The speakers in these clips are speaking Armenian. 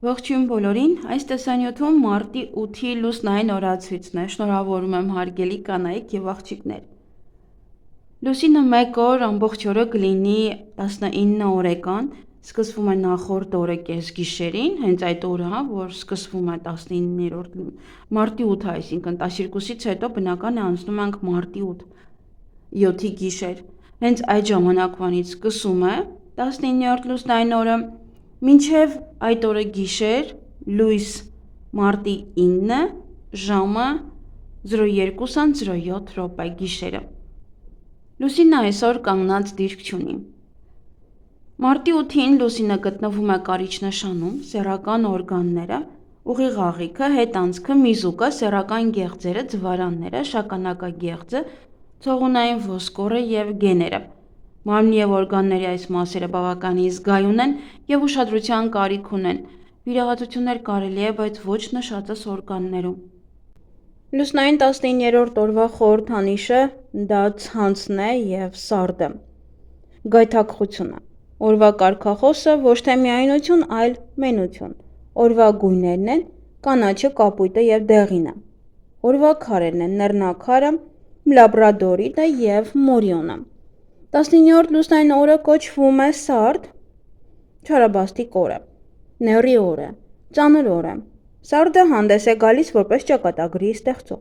Ողջույն բոլորին, այս տեսանյութում մարտի 8-ի լուսնային օրացույցն է, շնորհավորում եմ հարգելի կանայք և աղջիկներ։ Լուսինը 1 օր ամբողջ օրը կլինի 19 օրեկան, սկսվում է նախորդ օրը կեսգիշերին, հենց այդ օրը, որ սկսվում է 19-րդ մարտի 8-ը, այսինքն 12-ից հետո բնական է անցնում ենք մարտի 7-ի գիշեր, հենց այդ ժամանակվանից սկսում է 19-րդ լուսնային օրը, մինչև այդ օրը գիշեր, լույս մարտի 9-ը, ժամը 02:07 գիշերը։ Լուսինը այսօր կանգնած դիրք չունի։ Մարտի 8-ին լուսինը գտնվում է կարիճնշանում, սեռական օրգանները, ուղիղ աղիքը, հետանցքը, միզուկը, սեռական գեղձերը, ձվարանները, շագանակագեղձը, ցողունային ոսկորը և գեները։ Մարմնի և օրգանների այս մասերը բավականին զգայուն են և ուշադրության կարիք ունեն։ Վիրահատություններ կարելի է, բայց ոչ նշածս օրգաններում։ Լուսնային 19-րդ օրվա խորհրդանիշը դա ցանցն է և սարդը։ Գայթակղությունը։ Օրվա կարգախոսը ոչ թե միայնություն, այլ մենություն։ Օրվա գույներն են կանաչը, կապույտը և դեղինը։ Օրվա քարերն են նռնակարը, լաբրադորիտը և մորիոնը։ 19-րդ լուսնային օրը կոչվում է սարդ, չարաբաստիկ օր է, նեռի օր է, ծանր օր է։ Սարդը հանդես է գալիս որպես ճակատագրի ստեղծող։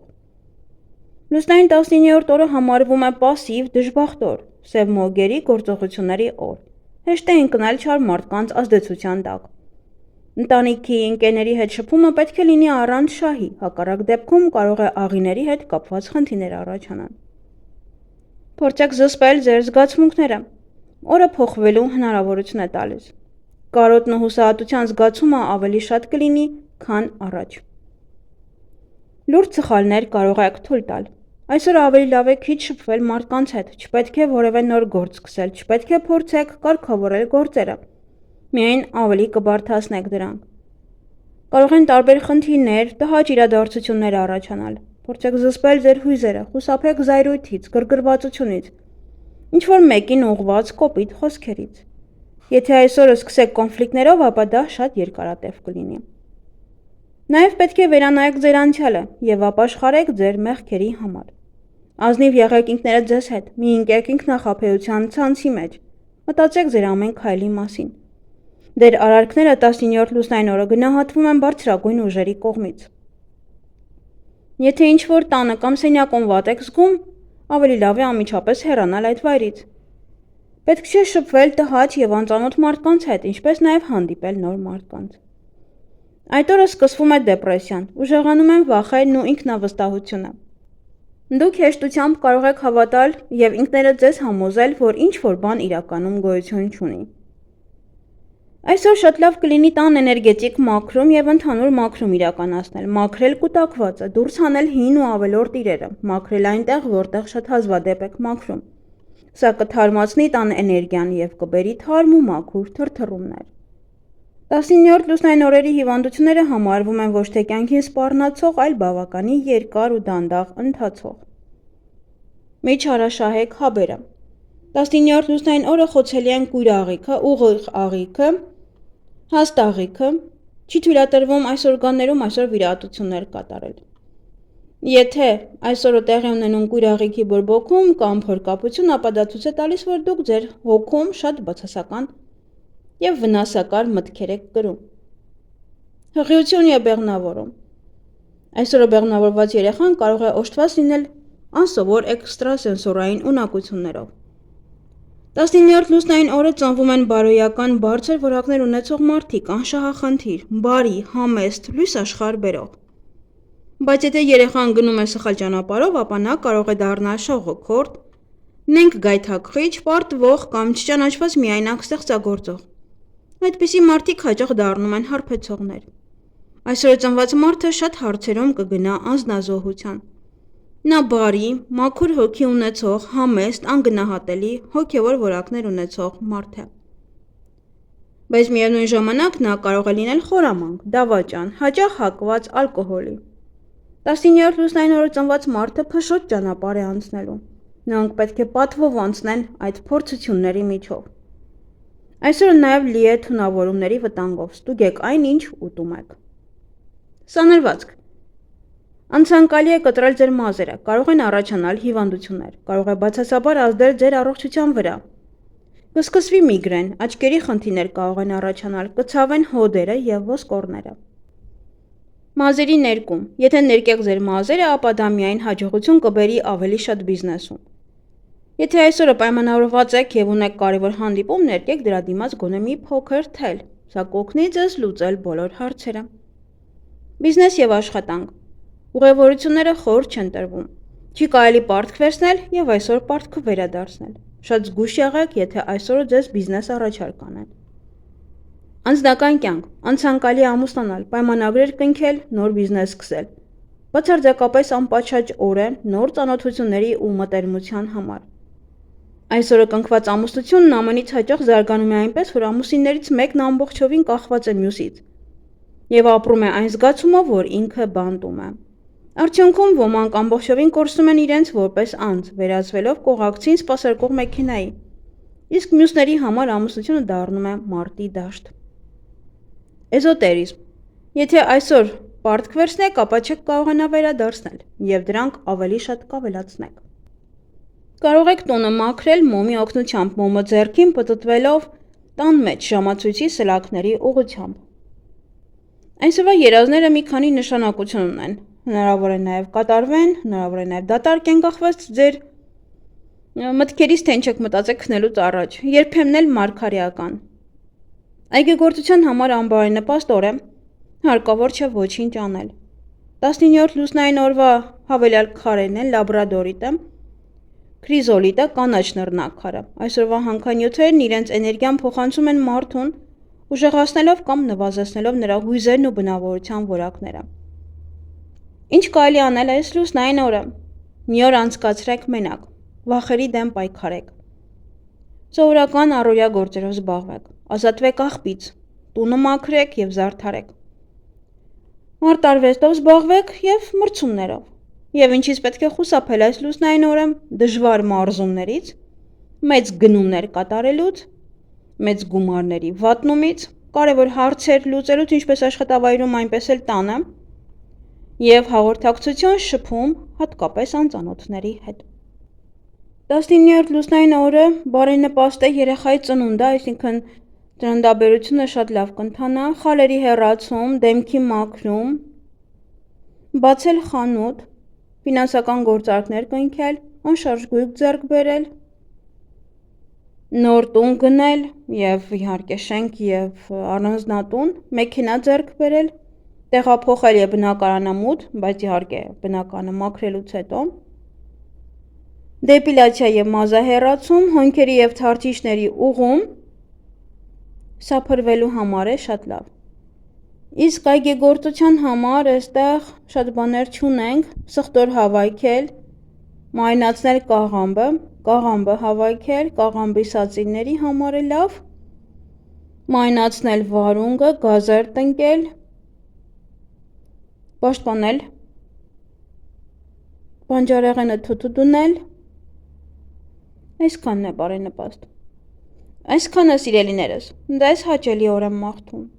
Լուսնային 19-րդ օրը համարվում է պասիվ, դժբախտ օր, սև մոգերի գործողությունների օր։ Հեշտ է ընկնել չար մարդկանց ազդեցության տակ։ Ընտանիքի, ընկերների հետ շփումը պետք է լինի առանց շահի, հակառակ դեպքում կարող է աղիների հետ կապված խնդիրներ առաջանան։ Փորձեք զսպել ձեր զգացմունքները։ Օրը փոխվելու հնարավորություն է տալիս։ Կարոտն ու հուսահատության զգացումը ավելի շատ կլինի, քան առաջ։ Լուրջ սխալներ կարող եք թույլ տալ։ Այսօր ավելի լավ է քիչ շփվել մարդկանց հետ, չպետք է որևէ նոր գործ սկսել, չպետք է փորձեք կարգավորել գործերը։ Միայն ավելի կբարդացնեք դրանք։ Կարող են տարբեր խնդիրներ, տհաճ իրադարձություններ առաջանալ։ Փորձեք զսպել ձեր հույզերը, խուսափեք զայրույթից, գրգռվածությունից, ինչ-որ մեկին ուղղված կոպիտ խոսքերից։ Եթե այսօրը սկսեք կոնֆլիկտներով, ապա դա շատ երկարատև կլինի։ Նաև պետք է վերանայեք ձեր անցյալը և ապաշխարեք ձեր մեղքերի համար։ Ազնիվ եղեք ինքներդ ձեզ հետ, մի ընկեք ինքնախաբեության ցանցի մեջ, մտածեք ձեր ամեն քայլի մասին։ Ձեր արարքները 19-րդ լուսնային օրը գնահատվում են բարձրագույն ուժերի կողմից։ Եթե ինչ-որ տանը կամ սենյակում վատ եք զգում, ավելի լավ է անմիջապես հեռանալ այդ վայրից։ Պետք չէ շփվել տհաճ և անծանոթ մարդկանց հետ, ինչպես նաև հանդիպել նոր մարդկանց։ Այդ օրը սկսվում է դեպրեսիան, ուժեղանում են վախերն ու ինքնավստահությունը։ Դուք հեշտությամբ կարող եք հավատալ և ինքներդ ձեզ համոզել, որ ինչ-որ բան իրականում գոյություն չունի։ Այսօր շատ լավ կլինի տան էներգետիկ մաքրում և ընդհանուր մաքրում իրականացնել, մաքրել կուտակվածը, դուրս հանել հին ու ավելորդ իրերը, մաքրել այնտեղ, որտեղ շատ հազվադեպ եք մաքրում։ Սա կթարմացնի տան էներգիան և կբերի թարմ ու մաքուր թրթռումներ։ 19-րդ լուսնային օրերի հիվանդությունները համարվում են ոչ թե կյանքին սպառնացող, այլ բավականին երկար ու դանդաղ ընթացող։ Մի չարաշահեք հաբերը։ 19-րդ լուսնային օրը խոցելի են կույր աղիքը, ուղիղ աղիքը, հաստ աղիքը, չի թույլատրվում այս օրգաններում այսօր վիրահատություններ կատարել։ Եթե այսօրը տեղի ունենում կույր աղիքի բորբոքում կամ փորկապություն, ապա դա ցույց է տալիս, որ դուք ձեր հոգում շատ բացասական և վնասակար մտքեր եք կրում։ Հղիություն և բեղմնավորում։ Այսօրը բեղմնավորված երեխան կարող է օժտված լինել անսովոր էքստրասենսորային ունակություններով։ 19-րդ լուսնային օրը ծնվում են բարոյական, բարձր որակներ ունեցող մարդիկ, անշահախնդիր, բարի, համեստ, լույս աշխարհ բերող։ Բայց եթե երեխան գնում է սխալ ճանապարհով, ապա նա կարող է դառնալ շողոքորթ, նենգ գայթակղիչ, պարտվող կամ չճանաչված միայնակ ստեղծագործող։ Այդպիսի մարդիկ հաճախ դառնում են հարբեցողներ։ Այսօր ծնված մարդը շատ հարցերում կգնա անձնազոհության։ Նա բարի, մաքուր հոգի ունեցող, համեստ, անգնահատելի, հոգևոր որակներ ունեցող մարդ է։ Բայց միևնույն ժամանակ նա կարող է լինել խորամանկ, դավաճան, հաճախ հակված ալկոհոլի։ 19-րդ լուսնային օրը ծնված մարդը փշոտ ճանապարհ է անցնելու։ Նրանք պետք է պատվով անցնեն այդ փորձությունների միջով։ Այսօր նաև լի է թունավորումների վտանգով, ստուգեք այն, ինչ ուտում եք։ Սանրվածք։ Անցանկալի է կտրել ձեր մազերը, կարող են առաջանալ հիվանդություններ, կարող է բացասաբար ազդել ձեր առողջության վրա։ Կսկսվի միգրեն, աչքերի խնդիրներ կարող են առաջանալ, կցավեն հոդերը և ոսկորները։ Մազերի ներկում։ Եթե ներկեք ձեր մազերը, ապա դա միայն հաջողություն կբերի ավելի շատ բիզնեսում։ Եթե այսօրը պայմանավորված եք և ունեք կարևոր հանդիպում, ներկեք դրա դիմաց գոնե մի փոքր թել, սա կօգնի ձեզ լուծել բոլոր հարցերը։ Բիզնես և աշխատանք։ Ուղևորությունները խոր չեն տրվում։ Չի կարելի պարտք վերցնել և այսօր պարտքը վերադարձնել։ Շատ զգույշ եղեք, եթե այսօր ձեզ բիզնես առաջարկ անեն։ Անձնական կյանք, անցանկալի ամուսնանալ, պայմանագրեր կնքել, նոր բիզնես սկսել։ Բացարձակապես անպատշաճ օր է նոր ծանոթությունների ու մտերմության համար։ Այսօրը կնքված ամուսնությունն ամենից հաճախ զարգանում է այնպես, որ ամուսիններից մեկն ամբողջովին կախված է մյուսից և ապրում է այն զգացումով, որ ինքը բանտում է։ Արդյունքում ոմանք ամբողջովին կորսում են իրենց որպես անձ, վերածվելով կողակցին սպասարկող մեքենայի, իսկ մյուսների համար ամուսնությունը դառնում է մարտի դաշտ։ Էզոտերիզմ։ Եթե այսօր պարտք վերցնեք, ապա չեք կարողանա վերադարձնել և դրանք ավելի շատ կավելացնեք։ Կարող եք տունը մաքրել մոմի օգնությամբ, մոմը ձեռքին պտտվելով տան մեջ ժամացույցի սլաքների ուղղությամբ։ Այսօրվա երազները մի քանի նշանակություն ունեն, հնարավոր է նաև կատարվեն, հնարավոր է նաև դատարկ են կախված ձեր մտքերից, թե ինչ եք մտածեք քնելուց առաջ, երբեմն էլ մարգարեական։ Այգեգործության համար անբարենպաստ օր է, հարկավոր չէ ոչինչ անել։ 19-րդ լուսնային օրվա հավելյալ քարերն են լաբրադորիտը, քրիզոլիտը, կանաչ նռնակարը։ Այսօրվա հանքանյութերն իրենց էներգիան փոխանցում են մարդուն, ուժեղացնելով կամ նվազեցնելով նրա հույզերն ու բնավորության որակները։ Ինչ կարելի անել այս լուսնային օրը։ Մի օր անցկացրեք մենակ, վախերի դեմ պայքարեք։ Սովորական առօրյա գործերով զբաղվեք, ազատվեք աղբից, տունը մաքրեք և զարդարեք։ Մարտարվեստով զբաղվեք և մրցումներով։ Եվ ինչից պետք է խուսափել այս լուսնային օրը, դժվար մարզումներից, մեծ գնումներ կատարելուց, մեծ գումարների վատնումից, կարևոր հարցեր լուծելուց ինչպես աշխատավայրում, այնպես էլ տանը, և հաղորդակցություն շփում, հատկապես անծանոթների հետ։ 19-րդ լուսնային օրը բարենպաստ է երեխայի ծնունդը, այսինքն ծննդաբերությունը շատ լավ կընթանա, խալերի հեռացում, դեմքի մաքրում, բացել խանութ, ֆինանսական գործարքներ կնքել, անշարժ գույք ձեռք բերել, նոր տուն գնել և իհարկե շենք և առանձնատուն, մեքենա ձեռք բերել, տեղափոխել և բնակարանամուտ, բայց իհարկե բնակարանը մաքրելուց հետո, դեպիլյացիա և մազահեռացում, հոնքերի և թարթիչների ուղղում, սա փրվելու համար է շատ լավ։ Իսկ այգեգործության համար այստեղ շատ բաներ չունենք, սխտոր հավաքել, մարինացնել կաղամբը հավաքել, կաղամբի սածինների համար է լավ, մարինացնել վարունգը, գազեր տնկել, պաշտպանել, բանջարեղենը թութու դնել, այսքանն է բարենպաստ։ Այսքանը սիրելիներս, դա այս հաճելի օր եմ մաղթում։